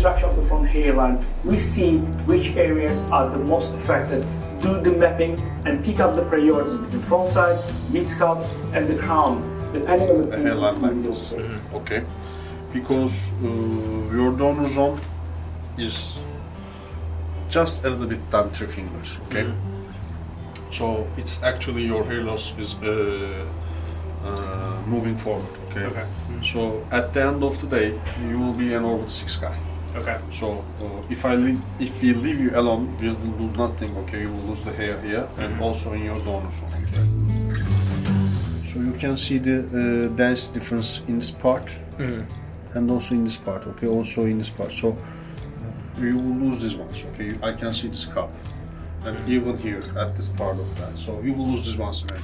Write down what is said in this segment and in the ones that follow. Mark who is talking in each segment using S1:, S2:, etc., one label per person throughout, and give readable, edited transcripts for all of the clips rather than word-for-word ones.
S1: reconstruction of the front hairline, we see which areas are the most affected, do the mapping, and pick up the priorities between front side, mid scalp, and the crown, depending on the
S2: hairline like this. Okay, because your donor zone is just a little bit than 3 fingers. Okay, so it's actually your hair loss is moving forward. Okay. So at the end of the day, you will be an orbit 6 guy.
S3: Okay.
S2: So if we leave you alone, we will do nothing. Okay, you will lose the hair here and also in your donor zone. Okay? So you can see the dance difference in this part and also in this part. Okay, also in this part. So you will lose these ones. Okay, I can see this cup, and even here at this part of that. So you will lose these ones again.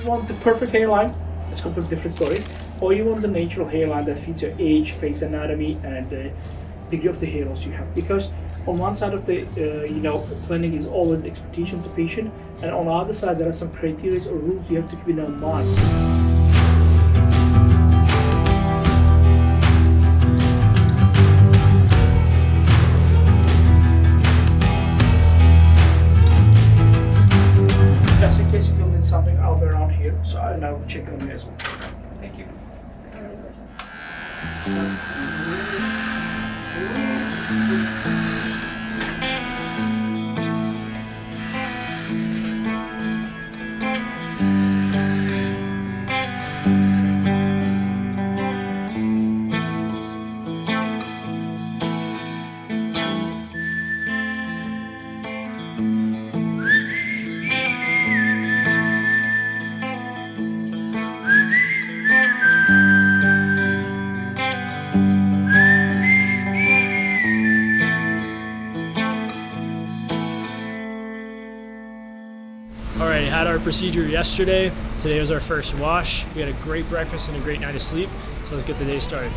S1: You want the perfect hairline, it's a completely different story. Or you want the natural hairline that fits your age, face anatomy, and the degree of the hair loss you have. Because on one side of the planning is always the expectation of the patient, and on the other side there are some criteria or rules you have to keep in mind. Just in case you feel need something, I'll be around here, so I'll now check on you as well. Thank you.
S3: Alright, had our procedure yesterday. Today was our first wash. We had a great breakfast and a great night of sleep. So let's get the day started.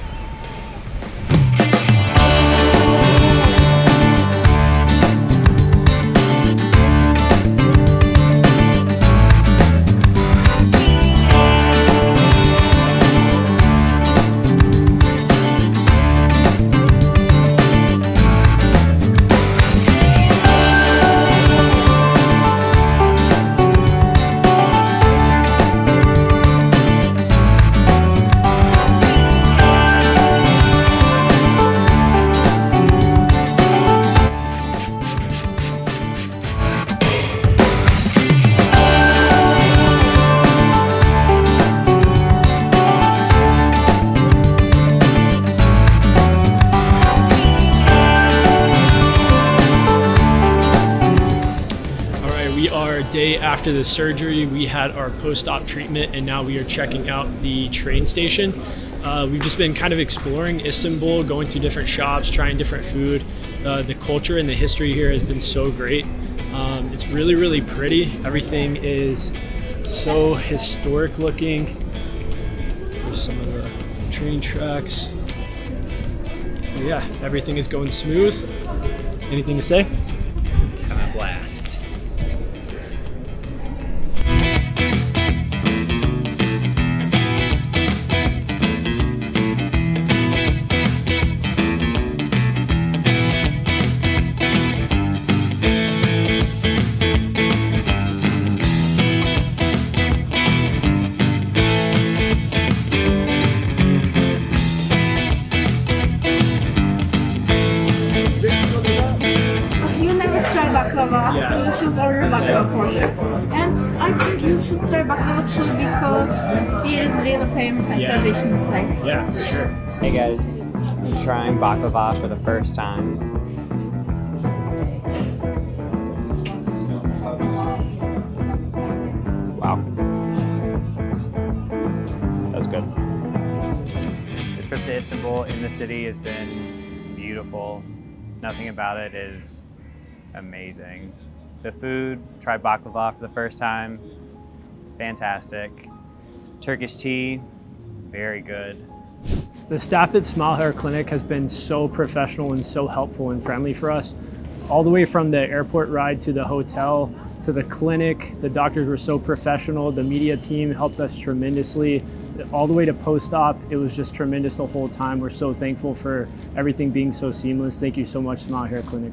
S3: Day after the surgery, we had our post-op treatment, and now we are checking out the train station. We've just been kind of exploring Istanbul, going to different shops, trying different food. The culture and the history here has been so great. It's really, really pretty. Everything is so historic looking. There's some of the train tracks. But yeah, everything is going smooth. Anything to say?
S4: Kind of blast.
S5: Baklava,
S3: Yeah.
S5: so you should order baklava for sure. And I think you should try baklava too because here is really famous and traditional place.
S3: Yeah, for sure.
S4: Hey guys, I'm trying baklava for the first time. Wow. That's good. The trip to Istanbul in the city has been beautiful. Nothing about it is amazing. The food, tried baklava for the first time, fantastic. Turkish tea, very good.
S3: The staff at Smile Hair Clinic has been so professional and so helpful and friendly for us. All the way from the airport ride to the hotel, to the clinic, the doctors were so professional. The media team helped us tremendously. all the way to post-op, it was just tremendous the whole time. We're so thankful for everything being so seamless. Thank you so much, Smile Hair Clinic.